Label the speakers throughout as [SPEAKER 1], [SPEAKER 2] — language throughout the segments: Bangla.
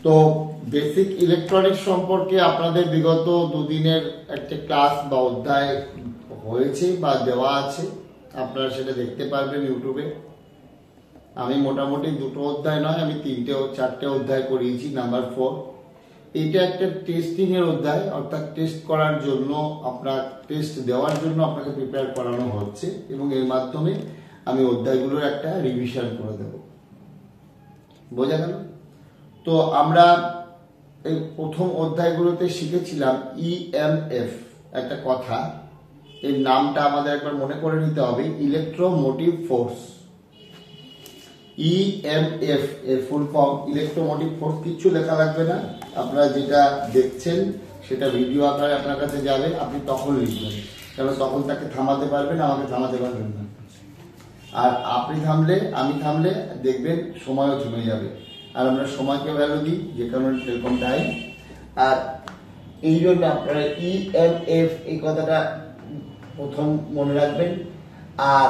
[SPEAKER 1] তো বেসিক ইলেকট্রনিক্স সম্পর্কে আপনাদের বিগত দুদিনের একটা ক্লাস বা অধ্যায় হয়েছে বা দেওয়া আছে, আপনারা সেটা দেখতে পারবেন ইউটিউবে। আমি মোটামুটি দুটো অধ্যায় নয়, আমি চারটে অধ্যায় করিয়েছি। নাম্বার 4, এটা একটা টেস্টিং এর অধ্যায়, অর্থাৎ টেস্ট করার জন্য আপনার টেস্ট দেওয়ার জন্য আপনাকে প্রিপেয়ার করানো হচ্ছে এবং এর মাধ্যমে আমি অধ্যায়গুলোর একটা রিভিশন করে দেব। বোঝা গেল? তো আমরা এই প্রথম অধ্যায়গুলোতে শিখেছিলাম ইএমএফ, একটা কথা, এর নামটা আমাদের একবার মনে করে নিতে হবে, ইলেকট্রোমোটিভ ফোর্স। ইএমএফ এর ফুল ফর্ম ইলেকট্রোমোটিভ ফোর্স। কিছু লেখা লাগবে না, আপনারা যেটা দেখছেন সেটা ভিডিও আকারে আপনার কাছে যাবে, আপনি তখন লিখবেন, কারণ তখন তাকে থামাতে পারবেন, আমাকে থামাতে পারবেন না। আর আপনি থামলে, আমি থামলে দেখবেন সময়ও থেমে যাবে। আর আমরা সময়কে ভ্যালু দিই, যে কারণে সেরকম টাইম। আর এই জন্য আপনারা ইএমএফ এই কথাটা প্রথম মনে রাখবেন। আর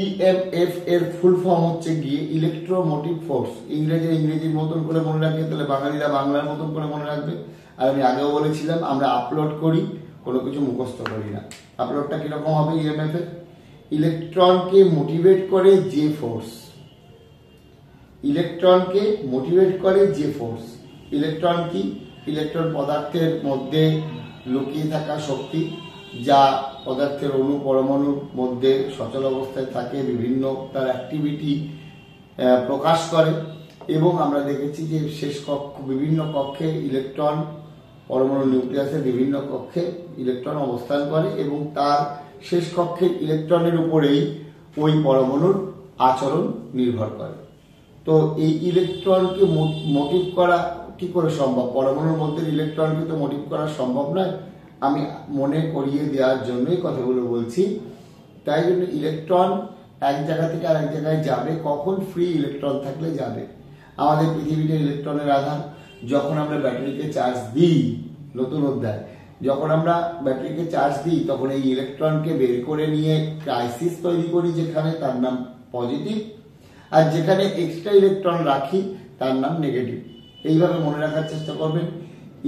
[SPEAKER 1] ইএমএফ এর ফুল ফর্ম হচ্ছে গিয়ে ইলেকট্রোমোটিভ ফোর্স। ইংরেজির মতন করে মনে রাখবে, তাহলে বাঙালিরা বাংলার মতন করে মনে রাখবে। আর আমি আগেও বলেছিলাম, আমরা আপলোড করি, কোনো কিছু মুখস্থ করি না। আপলোডটা কিরকম হবে? ইএমএফ এর ইলেকট্রনকে মোটিভেট করে যে ফোর্স, ইলেকট্রনকে মোটিভেট করে যে ফোর্স। ইলেকট্রন কি? ইলেকট্রন পদার্থের মধ্যে লুকিয়ে থাকা শক্তি, যা পদার্থের অণু পরমাণুর মধ্যে সচল অবস্থায় থাকে, বিভিন্ন তার অ্যাক্টিভিটি প্রকাশ করে। এবং আমরা দেখেছি যে বিভিন্ন কক্ষে ইলেকট্রন, পরমাণু নিউক্লিয়াসের বিভিন্ন কক্ষে ইলেকট্রন অবস্থান করে এবং তার শেষ কক্ষের ইলেকট্রনের উপরেই ওই পরমাণুর আচরণ নির্ভর করে। তো এই ইলেকট্রনকে মোটিভ করা কি করে সম্ভব? পরমাণুর মধ্যে ইলেকট্রনকে তো মোটিভ করা সম্ভব নয়। আমি মনে করিয়ে দেওয়ার জন্যই কথাগুলো বলছি। তাই জন্য ইলেকট্রন এক জায়গা থেকে আরেক জায়গায় যাবে কখন? ফ্রি ইলেকট্রন থাকলে যাবে। আমাদের পৃথিবীতে ইলেকট্রনের আধান। যখন আমরা ব্যাটারিকে চার্জ দিই, নতুন অধ্যায়, যখন আমরা ব্যাটারিকে চার্জ দিই তখন এই ইলেকট্রনকে বের করে নিয়ে ক্রাইসিস তৈরি করি, যেখানে তার নাম পজিটিভ, আর যেখানে এক্সট্রা ইলেকট্রন রাখি তার নাম নেগেটিভ। এইভাবে মনে রাখার চেষ্টা করবেন।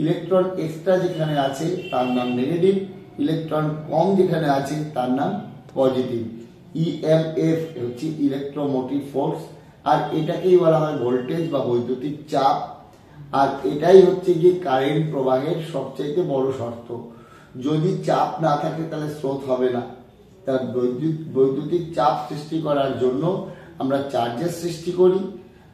[SPEAKER 1] ইলেকট্রন এক্সট্রা যেখানে আছে তার নাম নেগেটিভ, ইলেকট্রন কম যেখানে আছে তার নাম পজিটিভ। ইএমএফ হচ্ছে ইলেকট্রোমোটিভ ফোর্স, আর এটাকেই বলা হয় ভোল্টেজ বা বৈদ্যুতিক চাপ। আর এটাই হচ্ছে যে কারেন্ট প্রবাহের সবচাইতে বড় শর্ত। যদি চাপ না থাকে তাহলে স্রোত হবে না। তার বৈদ্যুতিক চাপ সৃষ্টি করার জন্য আমরা চার্জের সৃষ্টি করি।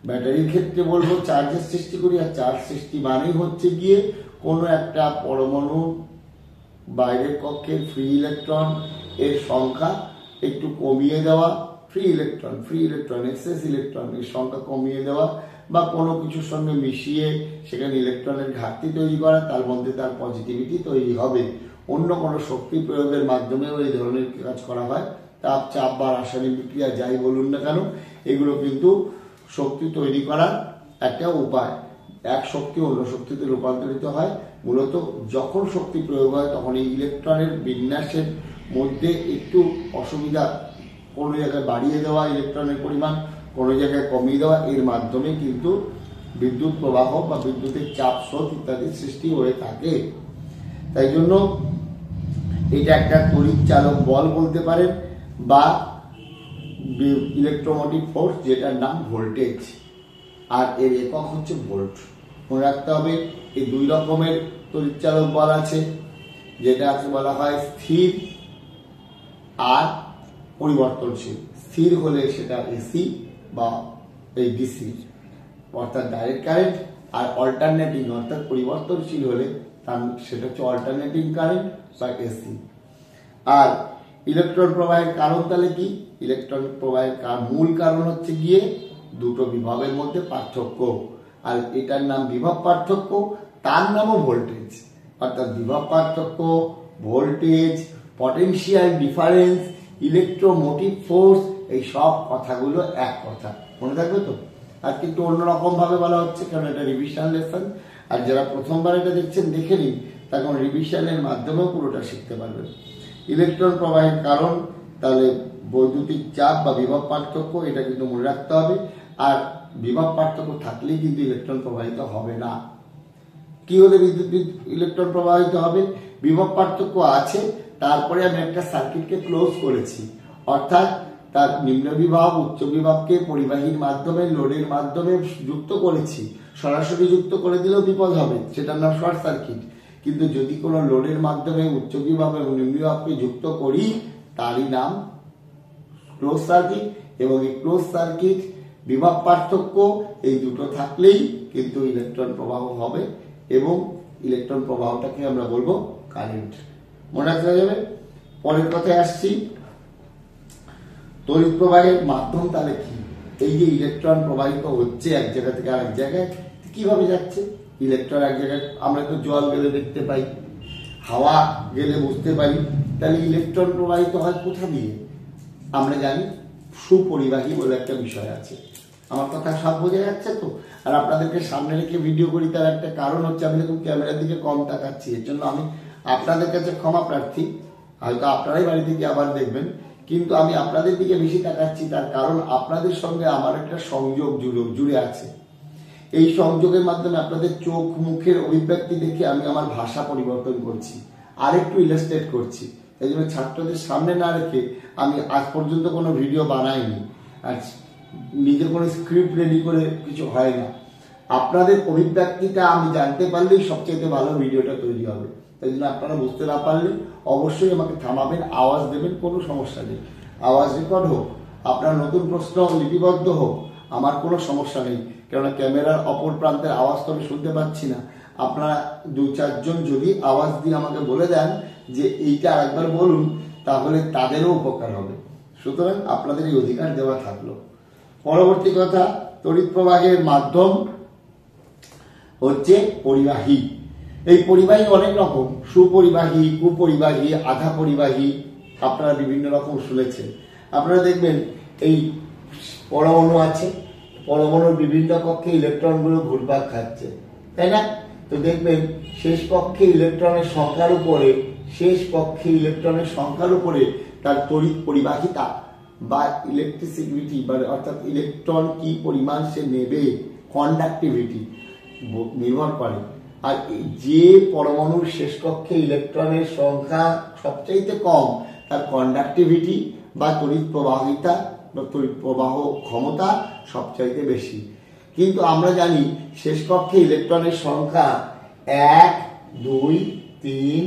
[SPEAKER 1] ব্যাটারির ক্ষেত্রে বলবো চার্জের সৃষ্টি করি। আর চার্জ সৃষ্টি মানেই হচ্ছে গিয়ে কোনো একটা পরমাণু বাইরের কক্ষের ফ্রি ইলেকট্রন এর সংখ্যা একটু কমিয়ে দেওয়া, ফ্রি ইলেকট্রন এক্সেস ইলেকট্রন এর সংখ্যা কমিয়ে দেওয়া, বা কোনো কিছুর সঙ্গে মিশিয়ে সেখানে ইলেকট্রনের ঘাটতি তৈরি করা, তার মধ্যে তার পজিটিভিটি তৈরি হবে। অন্য কোনো শক্তি প্রয়োগের মাধ্যমেও এই ধরনের কাজ করা হয়। তাপ, চাপ বা রাসায়নিক বিক্রিয়া যাই বলুন না কেন, এগুলো কিন্তু শক্তি তৈরি করার একটা উপায়। এক শক্তি অন্য শক্তিতে রূপান্তরিত হয়। মূলত যখন শক্তি প্রয়োগ হয় তখন এই ইলেকট্রনের বিন্যাসের মধ্যে একটু অসুবিধা, কোনো জায়গায় বাড়িয়ে দেওয়া ইলেকট্রনের পরিমাণ, কোনো জায়গায় কমিয়ে দেওয়া, এর মাধ্যমে কিন্তু বিদ্যুৎ প্রবাহ বা বিদ্যুতের চাপ, স্রোত ইত্যাদি সৃষ্টি হয়ে থাকে। তাই জন্য এটা একটা তড়িৎ চালক বল বলতে পারেন, বা ইলেকট্রোমোটিভ ফোর্স, যেটার নাম ভোল্টেজ। আর এর একক হচ্ছে ভোল্ট। মনে রাখতে হবে এই দুই রকমের তড়িৎ চালক বল আছে, যেটা আছে বলা হয় স্থির আর পরিবর্তনশীল। স্থির হলে সেটা এসি বা এই ডিসি অর্থাৎ ডাইরেক্ট কারেন্ট, আর অল্টারনেটিং অর্থাৎ পরিবর্তনশীল হলে সেটা হচ্ছে অল্টারনেটিং কারেন্ট বা এসি। আর ইলেকট্রন প্রবাহের কারণ তাহলে কি? ইলেকট্রন প্রবাহের মূল কারণ হচ্ছে গিয়ে দুটো বিভবের মধ্যে পার্থক্য, আর এটার নাম বিভব পার্থক্য, তার নামও ভোল্টেজ। অর্থাৎ বিভব পার্থক্য, voltage, potential difference, electromotive force, এই সব কথাগুলো এক কথা। মনে থাকবে তো? আর কিন্তু অন্যরকম ভাবে বলা হচ্ছে, কারণ এটা রিভিশন লেসন। আর যারা প্রথমবার এটা দেখছেন দেখে নিন, তখন রিভিশনের মাধ্যমেও পুরোটা শিখতে পারবেন। ইলেকট্রন প্রবাহের কারণ তাহলে বৈদ্যুতিক চাপ বা বিভব পার্থক্য, এটা কিন্তু মনে রাখতে হবে। আর বিভব পার্থক্য থাকলেই কিন্তু ইলেকট্রন প্রবাহিত হবে না। কি হলে বিদ্যুৎ ইলেকট্রন প্রবাহিত হবে? বিভব পার্থক্য আছে, তারপরে আমি একটা সার্কিটকে ক্লোজ করেছি, অর্থাৎ তার নিম্ন বিভব উচ্চ বিভবকে পরিবাহীর মাধ্যমে লোডের মাধ্যমে যুক্ত করেছি। সরাসরি যুক্ত করে দিলেও বিপদ হবে, সেটার নাম শর্ট সার্কিট। কিন্তু যদি কোনো লোডের মাধ্যমে উচ্চ বিভব এবং নিম্ন বিভবকে যুক্ত করি, তারই নাম ক্লোজ সার্কিট। এবং এই ক্লোজ সার্কিট বিভব পার্থক্য এই দুটো থাকলেই কিন্তু ইলেকট্রন প্রবাহ হবে, এবং ইলেকট্রন প্রবাহটাকে আমরা বলবো কারেন্ট। মনে রাখতে যাবে। পরের কথায় আসছি, তড়িৎ প্রবাহের মাধ্যম তাহলে কি? এই যে ইলেকট্রন প্রবাহিত হচ্ছে এক জায়গা থেকে আরেক জায়গায়, কিভাবে যাচ্ছে? ইলেকট্রন এক জায়গায়, আমরা তো জল গেলে দেখতে পাই, হাওয়া গেলে বুঝতে পারি, তাহলে ইলেকট্রন প্রবাহিত হয় কোথা দিয়ে? আমরা জানি সুপরিবাহী বলে একটা বিষয় আছে। আমার কথা সব বোঝা যাচ্ছে তো? আর আপনাদেরকে সামনে রেখে ভিডিও করি, তার একটা কারণ হচ্ছে আমি দেখুন ক্যামেরার দিকে কম তাকাচ্ছি, এর জন্য আমি আপনাদের কাছে ক্ষমা প্রার্থী। হয়তো আপনারাই বাড়ি থেকে আবার দেখবেন, কিন্তু আমি আপনাদের দিকে বেশি তাকাচ্ছি, তার কারণ আপনাদের সঙ্গে আমার একটা সংযোগ জুড়ে আছে। এই সংযোগের মাধ্যমে আপনাদের চোখ মুখের অভিব্যক্তি দেখে আমি আমার ভাষা পরিবর্তন করছি, আরেকটু ইলাস্ট্রেট করছি। এই জন্য ছাত্রদের সামনে না রেখে আমি আজ পর্যন্ত কোনো ভিডিও বানাইনি, আর নিজের কোনো স্ক্রিপ্ট রেডি করে কিছু হয় না। আপনাদের অভিব্যক্তিটা আমি জানতে পারলেই সবচেয়ে ভালো ভিডিওটা তৈরি হবে। তাই জন্য আপনারা বুঝতে না পারলে অবশ্যই আমাকে থামাবেন, আওয়াজ দেবেন, কোনো সমস্যা নেই। আওয়াজ রেকর্ড হোক, আপনার নতুন প্রশ্ন লিপিবদ্ধ হোক, আমার কোনো সমস্যা নেই, কেননা ক্যামেরার অপর প্রান্তের আওয়াজ তো আমি শুনতে পাচ্ছি না। আপনারা 2-4 জন যদি আওয়াজ দিয়ে আমাকে বলে দেন যে এইটা আরেকবার বলুন, তাহলে তাদেরও উপকার হবে। সুতরাং আপনাদের এই অধিকার দেওয়া থাকলো। পরবর্তী কথা, তড়িৎ প্রবাহের মাধ্যম হচ্ছে পরিবাহী। এই পরিবাহী অনেক রকম, সুপরিবাহী, কুপরিবাহী, আধা পরিবাহী, আপনারা বিভিন্ন রকম শুনেছেন। আপনারা দেখবেন এই পরমাণু আছে, পরমাণুর বিভিন্ন কক্ষে ইলেকট্রনগুলো ঘুরপাক খাচ্ছে, তাই না? তো দেখবেন শেষ কক্ষে ইলেকট্রনের সংখ্যার উপরে তার তড়িৎ পরিবাহিতা বা ইলেকট্রিসিটি, অর্থাৎ ইলেকট্রন কি পরিমাণ সে নেবে, কন্ডাক্টিভিটি নির্ভর করে। আর যে পরমাণুর শেষ কক্ষে ইলেকট্রনের সংখ্যা সবচাইতে কম, তার কন্ডাক্টিভিটি বা তড়িৎ প্রবাহিতা বা তড়িৎ প্রবাহ ক্ষমতা সবচাইতে বেশি। কিন্তু আমরা জানি শেষ কক্ষে ইলেকট্রনের সংখ্যা 1, 2, 3,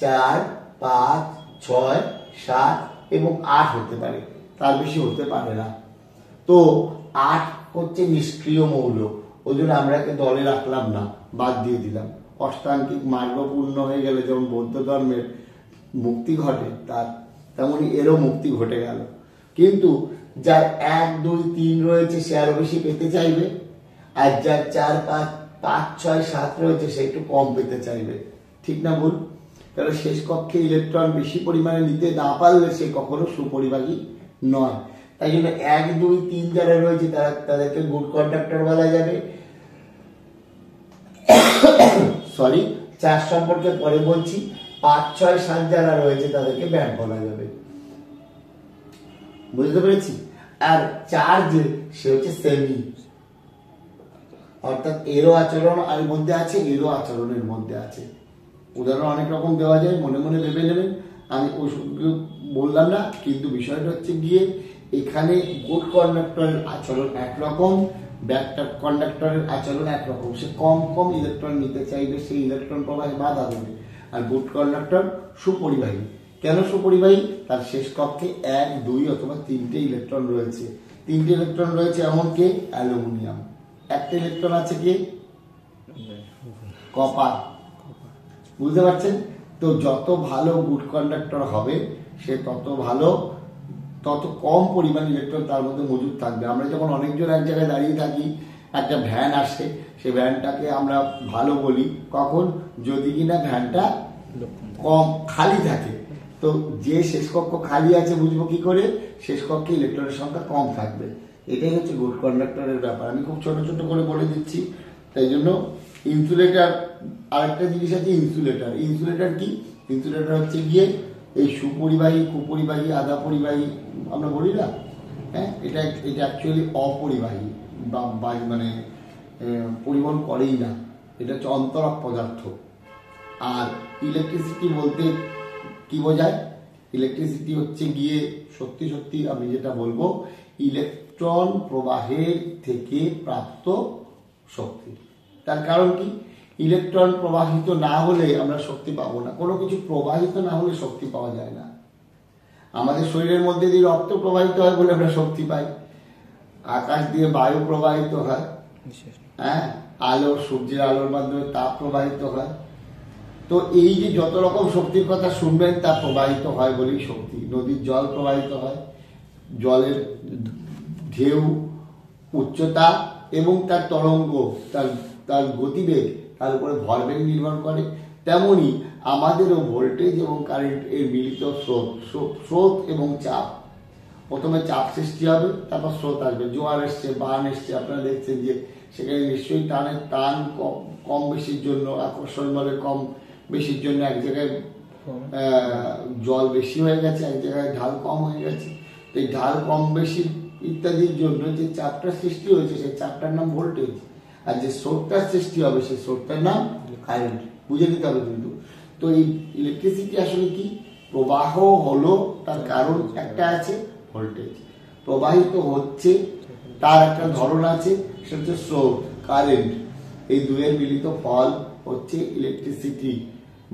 [SPEAKER 1] 4, 5, 6, 7 এবং 8 হতে পারে, তার বেশি হতে পারে না। তো 8 হচ্ছে নিষ্ক্রিয় মৌল, ওই জন্য আমরা একে দলে রাখলাম না, বাদ দিয়ে দিলাম। অষ্টাঙ্গিক মার্গ পূর্ণ হয়ে গেলে যেমন বৌদ্ধ ধর্মের মুক্তি ঘটে, তার তেমনি এরও মুক্তি ঘটে গেল। কিন্তু যার 1, 2, 3 রয়েছে সে আরো বেশি পেতে চাইবে, আর যার 4, 5, 6, 7 রয়েছে সে একটু কম পেতে চাইবে। ঠিক না ভুল? তাহলে শেষ কক্ষে ইলেকট্রন বেশি পরিমাণে নিতে না পারলে সে কখনো সুপরিবাহী নয়। তাই জন্য 1, 2, 3 যারা রয়েছে তাদেরকে গুড কন্ডাক্টর বলা যাবে। 4 সম্পর্কে পরে বলছি। 5, 6, 7 যারা রয়েছে তাদেরকে ব্যাড বলা যাবে। বুঝতে পেরেছি? আর 4 যে সে হচ্ছে সেমি, অর্থাৎ এরও আচরণ আর মধ্যে আছে, এরও আচরণের মধ্যে আছে। উদাহরণ অনেক রকম দেওয়া যায়, মনে মনে ভেবে নেবেন, আমি ওষুধগুলো বললাম না। কিন্তু বিষয়টা হচ্ছে গিয়ে এখানে গুড কন্ডাক্টরের আচরণ একরকম, ব্যাড কন্ডাক্টরের আচরণ একরকম। সে কম ইলেকট্রন নিতে চাইবে, সেই ইলেকট্রন প্রবাহে বাধা দেবে। আর গুড কন্ডাক্টর সুপরিবাহী। কেন সুপরিবাহী? তার শেষ কক্ষে 1, 2 অথবা 3টে ইলেকট্রন রয়েছে। 3টে ইলেকট্রন রয়েছে এমন কে? অ্যালুমিনিয়াম। 1টা ইলেকট্রন আছে কি? কপার। বুঝতে পারছেন তো? যত ভালো গুড কন্ডাক্টর হবে সে তত কম পরিমাণ ইলেকট্রন তার মধ্যে মজুদ থাকবে। আমরা যখন অনেকজন এক জায়গায় দাঁড়িয়ে থাকি, একটা ভ্যান আসে, সেই ভ্যানটাকে আমরা ভালো বলি কখন? যদি কিনা ভ্যানটা কম খালি থাকে। তো যে শেষ কক্ষ খালি আছে বুঝবো কি করে? শেষ কক্ষে ইলেকট্রনের সংখ্যা কম থাকবে। এটাই হচ্ছে গুড কন্ডাক্টরের ব্যাপার। আমি খুব ছোট ছোট করে বলে দিচ্ছি। তাই জন্য ইনসুলেটর, আরেকটা জিনিস আছে ইনসুলেটর। ইনসুলেটর কি? ইনসুলেটর হচ্ছে গিয়ে এই সুপরিবাহী, কুপরিবাহী, আধা পরিবাহী আমরা বলি না, হ্যাঁ, এটা অ্যাকচুয়ালি অপরিবাহী। মানে পরিবহন করেই না, এটা হচ্ছে অন্তরক পদার্থ। আর ইলেকট্রিসিটি বলতে কি বোঝায়? ইলেকট্রিসিটি হচ্ছে গিয়ে সত্যি সত্যি আমি যেটা বলবো, ইলেকট্রন প্রবাহের থেকে প্রাপ্ত শক্তি। তার কারণ কি? ইলেকট্রন প্রবাহিত না হলে আমরা শক্তি পাবো না। কোনো কিছু প্রবাহিত না হলে শক্তি পাওয়া যায় না। আমাদের শরীরের মধ্যে দিয়ে রক্ত প্রবাহিত হয় বলে আমরা শক্তি পাই, আকাশ দিয়ে বায়ু প্রবাহিত হয়, হ্যাঁ, আলো, সূর্যের আলোর মাধ্যমে তাপ প্রবাহিত হয়। তো এই যে যত রকম শক্তির কথা শুনবেন তা প্রবাহিত হয় বলেই শক্তি। নদীর জল প্রবাহিত হয়, জলের ঢেউ, উচ্চতা এবং তার তরঙ্গ, তার গতিবেগ, তার উপরে ভরবেগ নির্ভর করে। তেমনি আমাদেরও ভোল্টেজ এবং কারেন্ট এর মিলিত স্রোত এবং চাপ। প্রথমে চাপ সৃষ্টি হবে, তারপর স্রোত আসবে। জোয়ার এসছে, বান এসছে, আপনারা দেখছেন যে সেখানে নিশ্চয়ই টান কম বেশির জন্য, আকর্ষণ বলে কম বেশির জন্য এক জায়গায় জল বেশি হয়ে গেছে, এক জায়গায় ঢাল কম হয়ে গেছে। এই ঢাল কম বেশি ইত্যাদির জন্য যে চাপটা সৃষ্টি হয়েছে সেই চাপটার নাম ভোল্টেজ, আর যে স্রোতটার সৃষ্টি হবে সেই স্রোতটার নাম কারেন্ট। বুঝে নিতে হবে কিন্তু। তো এই ইলেকট্রিসিটি আসলে কি? প্রবাহ হলো, তার কারণ একটা আছে, ভোল্টেজ। প্রবাহিত হচ্ছে, তার একটা ধরন আছে, সেটা হচ্ছে স্রোত, কারেন্ট। এই দুয়ের মিলিত ফল হচ্ছে ইলেকট্রিসিটি,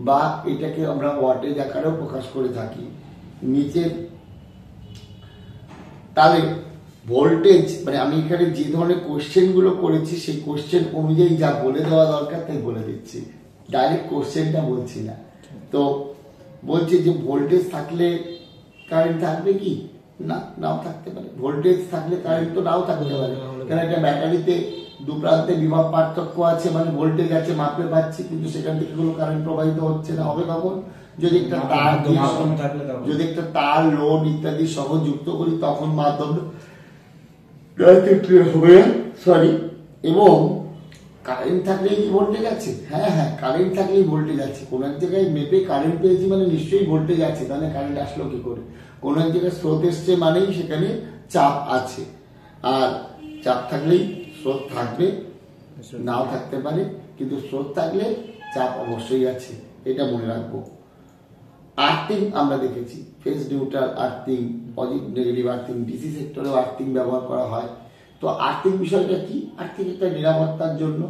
[SPEAKER 1] বা এটাকে আমরা ওয়াটেজ আকারেও প্রকাশ করে থাকি। নিচের তাহলে ভোল্টেজ মানে আমি এখানে যে ধরনের কোশ্চেন গুলো করেছি সেই কোশ্চেন অনুযায়ী যা বলে দেওয়া দরকার তাই বলে দিচ্ছি, ডাইরেক্ট কোশ্চেনটা বলছি না। তো বলছে যে ভোল্টেজ থাকলে কারেন্ট থাকবে কি? না, নাও থাকতে পারে। ভোল্টেজ থাকলে কারেন্ট তো নাও থাকতে পারে, কারণ একটা ব্যাটারিতে দু প্রান্তে বিভব পার্থক্য আছে, মানে ভোল্টেজ আছে, মাপতে পারছি, কিন্তু সেখান থেকে কোনো কারেন্ট প্রবাহিত হচ্ছে না। হবে কখন? যদি একটা তার, যদি একটা তার, লোড ইত্যাদি সহ যুক্ত করি, তখন মাধ্যম হবে। সরি। এবং কারেন্ট থাকলেই কি ভোল্টেজ আছে? হ্যাঁ হ্যাঁ, কারেন্ট থাকলেই ভোল্টেজ আছে। কোন এক জায়গায় মেপে কারেন্ট পেয়েছি মানে নিশ্চয়ই ভোল্টেজ আছে, তাহলে কারেন্ট আসলো কি করে? কোন এক জায়গায় স্রোত এসছে মানেই সেখানে চাপ আছে। আর চাপ থাকলেই স্রোত থাকবে, নাও থাকতে পারে, কিন্তু স্রোত থাকলে চাপ অবশ্যই আছে, এটা মনে রাখবো। আর্থিং আমরা দেখেছি, phase neutral earthing, positive negative earthing, DC সেক্টরেও আর্থিং ব্যবহার করা হয়। তো আর্থিং বিষয়টা কি? আর্থিং একটা নিরাপত্তার জন্য।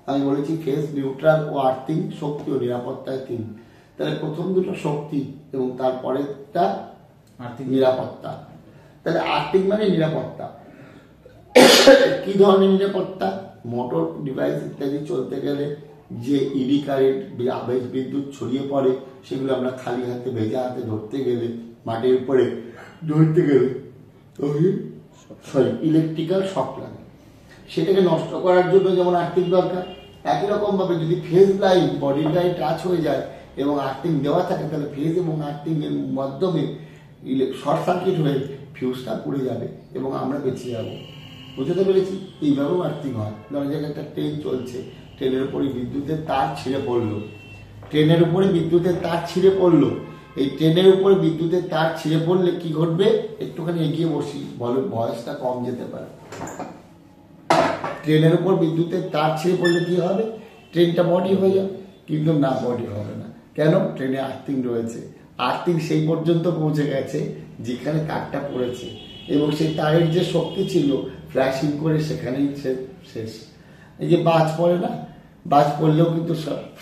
[SPEAKER 1] আমি বলেছি ফেজ নিউট্রাল ও আর্থিং, শক্তি ও নিরাপত্তায় তিন। তাহলে প্রথম দুটো শক্তি এবং তারপরেরটা নিরাপত্তা। তাহলে আর্থিং মানে নিরাপত্তা। কি ধরনের নিরাপত্তা? মোটর ডিভাইস ইত্যাদি চলতে গেলে যে ইডি কারেন্ট, আবেশ বিদ্যুৎ ছড়িয়ে পড়ে, সেগুলো আমরা খালি হাতে, ভেজা হাতে ধরতে গেলে, মাটির উপরে ধরতে গেলে ইলেকট্রিক্যাল শক লাগে। সেটাকে নষ্ট করার জন্য যেমন আর্থিং দরকার, একই রকম ভাবে যদি ফেজ লাইন বডির গায়ে টাচ হয়ে যায় এবং আর্থিং দেওয়া থাকে, তাহলে ফেজ এবং আর্থিং এর মাধ্যমে শর্ট সার্কিট হয়ে ফিউজটা পুড়ে যাবে এবং আমরা বেঁচে যাবো। বুঝতে পেরেছি? এইভাবেও আর্থিং হয়। ধরা যাক একটা ট্রেন চলছে, ট্রেনের উপরে বিদ্যুতের তার ছিঁড়ে পড়লো, ট্রেনের উপরে বিদ্যুতের তার ছিঁড়ে পড়লো। এই ট্রেনের উপরে বিদ্যুতের তার ছিঁড়ে পড়লে কি ঘটবে? একটুখানি এগিয়ে বসি, বলো, ভয়েসটা কম যেতে পারে। ট্রেনের উপর বিদ্যুতের তার ছিঁড়ে পড়লে কি হবে? ট্রেনটা বডি হয়ে যাবে, কিন্তু না, বডি হবে না। কেন? ট্রেনে আর্থিং রয়েছে। আর্থিং সেই পর্যন্ত পৌঁছে গেছে যেখানে তারটা পড়েছে, এবং সেই তারের যে শক্তি ছিল ফ্ল্যাশিং করে সেখানেই শেষ। এই যে বাজ পড়ে না, বাজ পড়লেও কিন্তু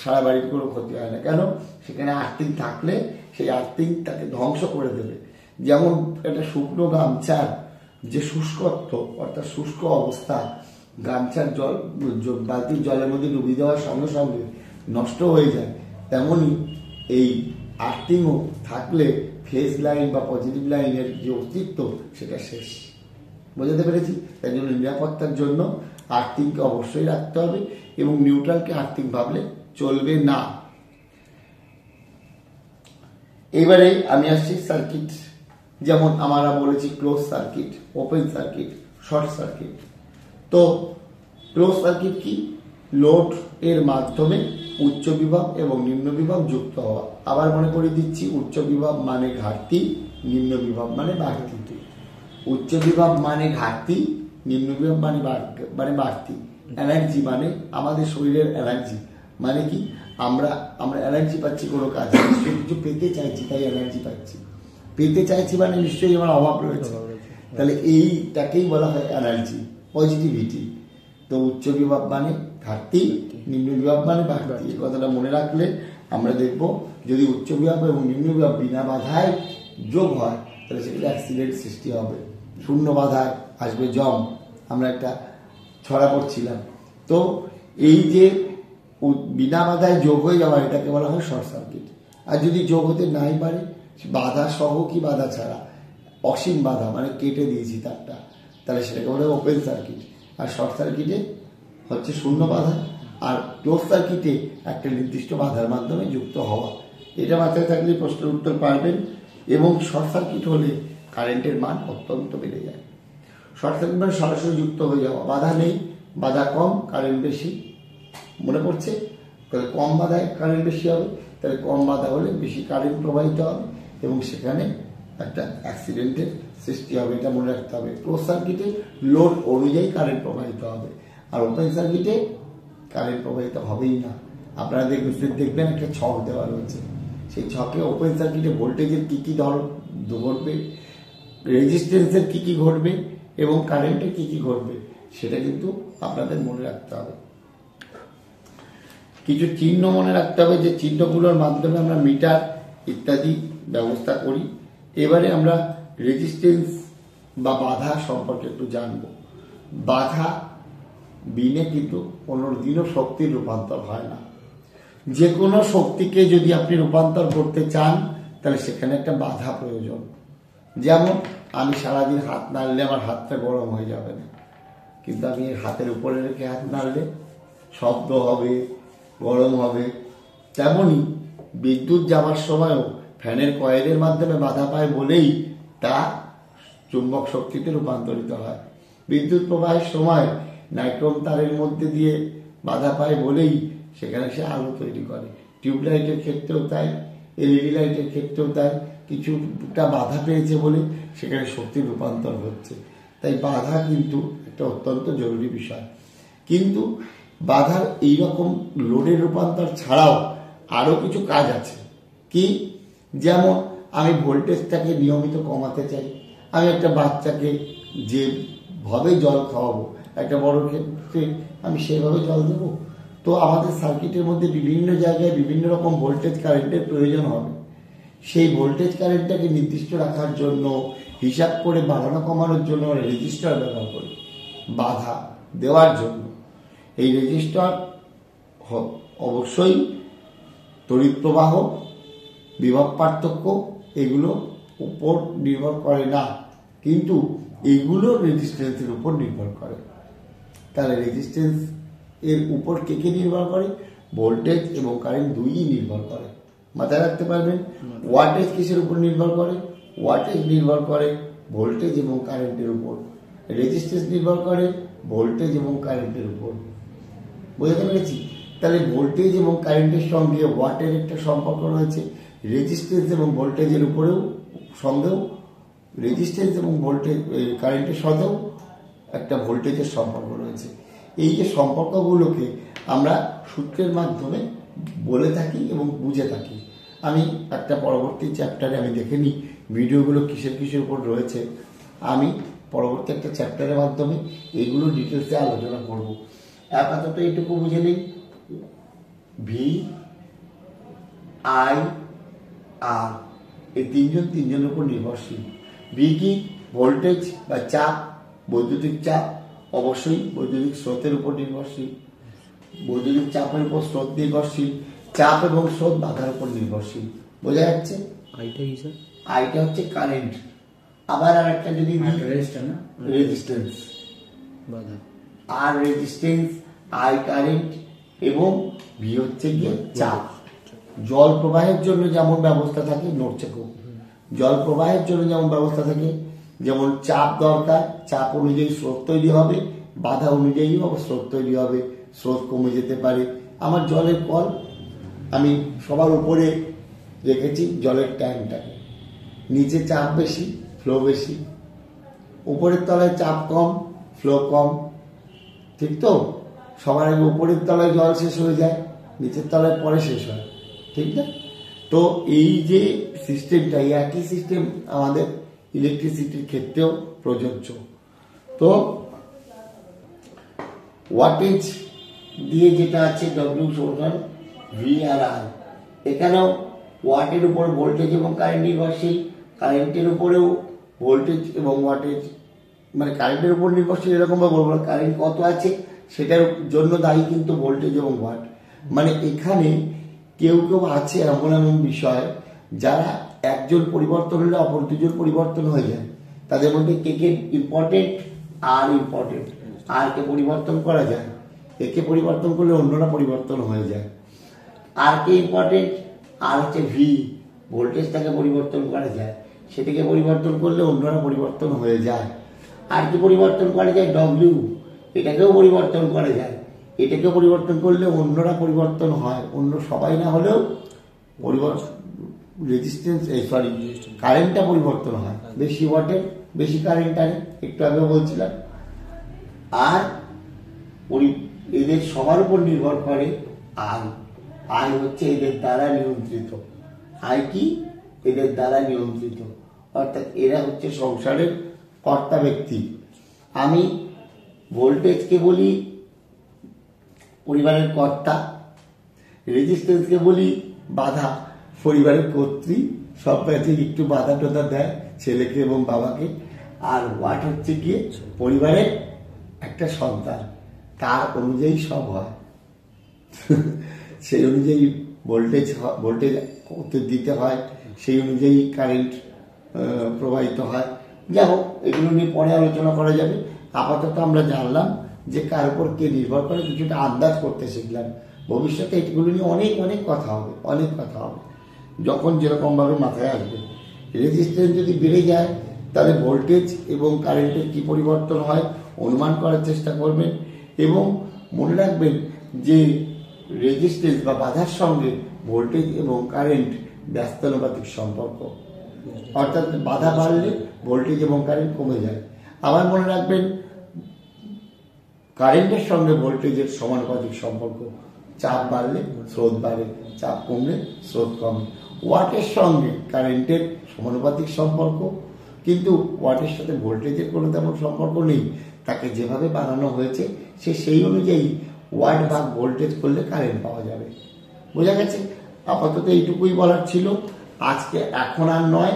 [SPEAKER 1] সারা বাড়ির কোনো ক্ষতি হয় না। কেন? সেখানে আর্থিং থাকলে সেই আর্থিং তাকে ধ্বংস করে দেবে। যেমন একটা শুকনো গামছার যে শুষ্কত্ব, অর্থাৎ শুষ্ক অবস্থা, গামছার জল বালতির জলের মধ্যে ডুবিয়ে দেওয়ার সঙ্গে সঙ্গে নষ্ট হয়ে যায়, তেমনি এই আর্থিংও থাকলে ফেজ লাইন বা পজিটিভ লাইনের যে অস্তিত্ব সেটা শেষ। বোঝাতে পেরেছি? তাই জন্য নিরাপত্তার জন্য আর্থিংকে অবশ্যই রাখতে হবে, এবং নিউট্রালকে আর্থিং ভাবলে চলবে না। এবারে আমি আসছি সার্কিট। যেমন আমরা বলেছি close circuit, open circuit, short circuit. তো ক্লোজ সার্কিট কি? লোড এর মাধ্যমে উচ্চ বিভব এবং নিম্ন বিভব যুক্ত হওয়া। আবার মনে করে দিচ্ছি, উচ্চ বিভব মানে ঘাটতি, নিম্ন বিভব মানে বাড়তি। উচ্চ বিভব মানে ঘাটতি, নিম্নবিভব মানে বাড়তি, এনার্জি মানে আমাদের শরীরের এনার্জি মানে কি, আমরা এনার্জি পাচ্ছি কোনো কাজে, কিছু পেতে চাইছি তাই এনার্জি পাচ্ছি, পেতে চাইছি মানে নিশ্চয়ই আমার অভাব রয়েছে, তাহলে এইটাকেই বলা হয় এনার্জি, পজিটিভিটি। তো উচ্চ বিভব মানে ঘাটতি, নিম্ন বিভব মানে বাড়তি। এই কথাটা মনে রাখলে আমরা দেখব যদি উচ্চ বিভব এবং নিম্ন বিভব বিনা বাধায় যোগ হয় তাহলে সেটা অ্যাক্সিডেন্ট সৃষ্টি হবে, শূন্য বাধায় আসবে জম। আমরা একটা ছড়া পড়ছিলাম, তো এই যে বিনা বাধায় যোগ হয়ে যাওয়া এটাকে বলা হয় শর্ট সার্কিট। আর যদি যোগ হতে নাই পারে, বাধা সহ কি বাধা ছাড়া, অসীম বাধা মানে কেটে দিয়েছি তারটা, তাহলে সেটাকে বলে ওপেন সার্কিট। আর শর্ট সার্কিটে হচ্ছে শূন্য বাধা, আর ক্লোজ সার্কিটে একটা নির্দিষ্ট বাধার মাধ্যমে যুক্ত হওয়া। এটা মাথায় থাকলে প্রশ্নের উত্তর পারবেন। এবং শর্ট সার্কিট হলে কারেন্টের মান অত্যন্ত বেড়ে যায়। শর্ট সার্কিট মানে সরাসরি যুক্ত হয়ে যাওয়া, বাধা নেই, বাধা কম, কারেন্ট বেশি। মনে পড়ছে? তাহলে কম বাধায় কারেন্ট বেশি হবে, তাহলে কম বাধা হলে বেশি কারেন্ট প্রবাহিত হবে এবং সেখানে একটা অ্যাক্সিডেন্টের সৃষ্টি হবে, এটা মনে রাখতে হবে। ক্লোজ সার্কিটে লোড অনুযায়ী কারেন্ট প্রবাহিত হবে, আর ওপেন সার্কিটে কারেন্ট প্রবাহিত হবেই না। আপনারা দেখবেন একটা ছক দেওয়া রয়েছে, সেই ছকে ওপেন সার্কিটে ভোল্টেজের কি কি ঘটবে, রেজিস্ট্যান্সের কি কি ঘটবে এবং কারেন্টের কি কি ঘটবে সেটা কিন্তু আপনাদের মনে রাখতে হবে। কিছু চিহ্ন মনে রাখতে হবে, যে চিহ্নগুলোর মাধ্যমে আমরা মিটার ইত্যাদি ব্যবস্থা করি। এবারে আমরা রেজিস্ট্যান্স বা বাধা সম্পর্কে একটু জানব। বাধা বিনে কিন্তু কোনোদিনও শক্তির রূপান্তর হয় না। যে কোনো শক্তিকে যদি আপনি রূপান্তর করতে চান তাহলে সেখানে একটা বাধা প্রয়োজন। যেমন আমি সারাদিন হাত নাড়লে আমার হাতটা গরম হয়ে যাবে না, কিন্তু আমি হাতের উপরে রেখে হাত নাড়লে শব্দ হবে, গরম হবে। তেমনি বিদ্যুৎ যাওয়ার সময়ও ফ্যানের কয়েলের মাধ্যমে বাধা পায় বলেই তা চুম্বক শক্তিতে রূপান্তরিত হয়। বিদ্যুৎ প্রবাহের সময় নাইট্রোম তারের মধ্যে দিয়ে বাধা পায় বলেই সেখানে সে আলো তৈরি করে। টিউবলাইটের ক্ষেত্রেও তাই, এলইডি লাইটের ক্ষেত্রেও তাই, কিছুটা বাধা পেয়েছে বলে সেখানে শক্তির রূপান্তর হচ্ছে। তাই বাধা কিন্তু একটা অত্যন্ত জরুরি বিষয়। কিন্তু বাধার এইরকম লোডের রূপান্তর ছাড়াও আরো কিছু কাজ আছে। কি? যেমন আমি ভোল্টেজটাকে নিয়মিত কমাতে চাই, আমি একটা বাচ্চাকে যেভাবে জল খাওয়াবো, একটা বড় ক্ষেত্রে আমি সেভাবে জল দেবো। তো আমাদের সার্কিটের মধ্যে বিভিন্ন জায়গায় বিভিন্ন রকম ভোল্টেজ কারেন্টের প্রয়োজন হবে। সেই ভোল্টেজ কারেন্টটাকে নির্দিষ্ট রাখার জন্য, হিসাব করে বাড়ানো কমানোর জন্য রেজিস্টার ব্যবহার করি বাধা দেওয়ার জন্য। এই রেজিস্টার অবশ্যই তড়িৎ প্রবাহ, বিভব পার্থক্য এগুলো উপর নির্ভর করে না, কিন্তু এগুলো রেজিস্ট্যান্সের উপর নির্ভর করে। তাহলে রেজিস্ট্যান্স এর উপর কে কে নির্ভর করে? ভোল্টেজ এবং কারেন্ট দুইই নির্ভর করে। মাথায় রাখতে পারবেন। ওয়াটেজ কিসের উপর নির্ভর করে? ওয়াটেজ নির্ভর করে ভোল্টেজ এবং কারেন্টের উপর। রেজিস্ট্যান্স নির্ভর করে ভোল্টেজ এবং কারেন্টের উপর। বুঝতে পেরেছি? তাহলে ভোল্টেজ এবং কারেন্টের সঙ্গে ওয়াটের একটা সম্পর্ক রয়েছে, রেজিস্ট্যান্স এবং ভোল্টেজের উপরেও সঙ্গেও, রেজিস্ট্যান্স এবং ভোল্টেজ কারেন্টের সাথেও একটা ভোল্টেজের সম্পর্ক রয়েছে। এই যে সম্পর্কগুলোকে আমরা সূত্রের মাধ্যমে বলে থাকি এবং বুঝে থাকি। আমি একটা পরবর্তী চ্যাপ্টারে আমি দেখে নিই ভিডিওগুলো কিসের উপর রয়েছে। আমি পরবর্তী একটা চ্যাপ্টারের মাধ্যমে এগুলো ডিটেলসে আলোচনা করব। আপাতত এইটুকু বুঝে নিই, ভি, আই, আর এই তিনজনের উপর নির্ভরশীল। ভি কি? ভোল্টেজ বা চাপ, বৈদ্যুতিক চাপ অবশ্যই বৈদ্যুতিক স্রোতের উপর নির্ভরশীল। বৈদ্যুতিক চাপের উপর স্রোত নির্ভরশীল, চাপ এবং স্রোত বাধার উপর নির্ভরশীল। বোঝা যাচ্ছে? আইটা হচ্ছে কারেন্ট। আবার আর একটা যদি রেজিস্ট্যান্স, আর রেজিস্ট্যান্স, আই কারেন্ট এবং ভি হচ্ছে গিয়ে চাপ। জল প্রবাহের জন্য যেমন ব্যবস্থা থাকে, নড়ছে খুব, জল প্রবাহের জন্য যেমন ব্যবস্থা থাকে, যেমন চাপ দরকার, চাপ অনুযায়ী স্রোত তৈরি হবে, বাধা অনুযায়ী স্রোত তৈরি হবে, স্রোত কমে যেতে পারে। আমার জলের কল আমি সবার উপরে রেখেছি জলের ট্যাঙ্কটাকে, নিচে চাপ বেশি, ফ্লো বেশি, উপরের তলায় চাপ কম, ফ্লো কম, ঠিক তো? সবার আগে উপরের তলায় জল শেষ হয়ে যায়, নিচের তলায় পরে শেষ হয়, ঠিক না? তো এই যে সিস্টেমটা, এই একই সিস্টেম আমাদের ইলেকট্রিসিটির ক্ষেত্রেও প্রযোজ্য। তো ওয়াটেজ দিয়ে যেটা আছে ডব্লিউ সমান ভি আর আই, এখানেও ওয়াটের উপর ভোল্টেজ এবং কারেন্ট নির্ভরশীল, কারেন্টের উপরেও ভোল্টেজ এবং ওয়াটেজ, মানে কারেন্টের উপর নির্ভরশীল এরকম ভাবে বলবো, কারেন্ট কত আছে সেটার জন্য দায়ী কিন্তু ভোল্টেজ এবং ওয়াট। মানে এখানে কেউ কেউ আছে এমন এমন বিষয় যারা একজন পরিবর্তন হলে অপর দুজন পরিবর্তন হয়ে যায়। তাদের মধ্যে কে কে ইম্পর্টেন্ট? আর ইম্পর্টেন্ট। আর কে পরিবর্তন করা যায়, একে পরিবর্তন করলে অন্যরা পরিবর্তন হয়ে যায়। আর কে ইম্পর্টেন্ট? আর হচ্ছে ভি, ভোল্টেজটাকে পরিবর্তন করা যায়, সেটাকে পরিবর্তন করলে অন্যরা পরিবর্তন হয়ে যায়। আর কি পরিবর্তন করা যায়? ডব্লিউ, এটাকেও পরিবর্তন করা যায়, এটাকে পরিবর্তন করলে অন্যরা পরিবর্তন হয়, অন্য সবাই না হলেও পরিবর্তন রেজিস্ট্যান্স কারেন্টটা পরিবর্তন হয়, বেশি ওয়াটের বেশি কারেন্ট আনে, একটু আগে বলছিলাম। আর এদের সবার উপর নির্ভর করে আই, আই হচ্ছে এদের দ্বারা নিয়ন্ত্রিত। আই কি? এদের দ্বারা নিয়ন্ত্রিত, অর্থাৎ এরা হচ্ছে সংসারের কর্তা ব্যক্তি। আমি ভোল্টেজকে বলি পরিবারের কর্তা, রেজিস্ট্যান্সকে বলি বাধা, পরিবারের কর্ত্রী, সব কাছে একটু বাধা টাধা দেয় ছেলেকে এবং বাবাকে। আর ওয়াট হচ্ছে গিয়ে পরিবারের একটা সন্তান, তার অনুযায়ী সব হয় সেই অনুযায়ী ভোল্টেজ দিতে হয়, সেই অনুযায়ী কারেন্ট প্রবাহিত হয়। যাই হোক, এগুলো নিয়ে পরে আলোচনা করা যাবে। আপাতত আমরা জানলাম যে কার উপর কে নির্ভর করে, কিছুটা আন্দাজ করতে শিখলাম। ভবিষ্যতে এগুলো নিয়ে অনেক অনেক কথা হবে, অনেক কথা হবে, যখন যেরকম ভাবে মাথায় আসবে। রেজিস্ট্যান্স যদি বেড়ে যায় তাহলে ভোল্টেজ এবং কারেন্টের কি পরিবর্তন হয় অনুমান করার চেষ্টা করবেন, এবং মনে রাখবেন যে রেজিস্ট্যান্স বা বাধার সঙ্গে ভোল্টেজ এবং কারেন্ট ব্যস্তানুপাতিক সম্পর্ক, অর্থাৎ বাধা বাড়লে ভোল্টেজ এবং কারেন্ট কমে যায়। আবার মনে রাখবেন কারেন্টের সঙ্গে ভোল্টেজের সমানুপাতিক সম্পর্ক, চাপ বাড়লে স্রোত বাড়ে, চাপ কমলে স্রোত কমে। ওয়াটের সঙ্গে কারেন্টের সমানুপাতিক সম্পর্ক, কিন্তু ওয়াটের সাথে ভোল্টেজের কোনো তেমন সম্পর্ক নেই, তাকে যেভাবে বানানো হয়েছে সে সেই অনুযায়ী ওয়াট ভাগ ভোল্টেজ করলে কারেন্ট পাওয়া যাবে। বোঝা গেছে? আপাতত এইটুকুই বলার ছিল আজকে, এখন আর নয়।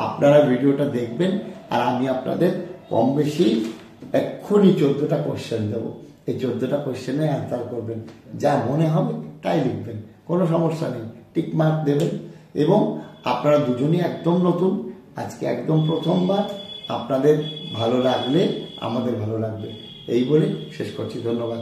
[SPEAKER 1] আপনারা ভিডিওটা দেখবেন আর আমি আপনাদের কম বেশি এক্ষুনি 14টা কোশ্চেন দেবো, এই 14টা কোশ্চেনে অ্যান্সার করবেন, যা মনে হবে তাই লিখবেন, কোনো সমস্যা নেই, টিক মার্ক দেবেন। এবং আপনারা দুজনই একদম নতুন, আজকে একদম প্রথমবার, আপনাদের ভালো লাগলে আমাদের ভালো লাগবে, এই বলে শেষ করছি। ধন্যবাদ।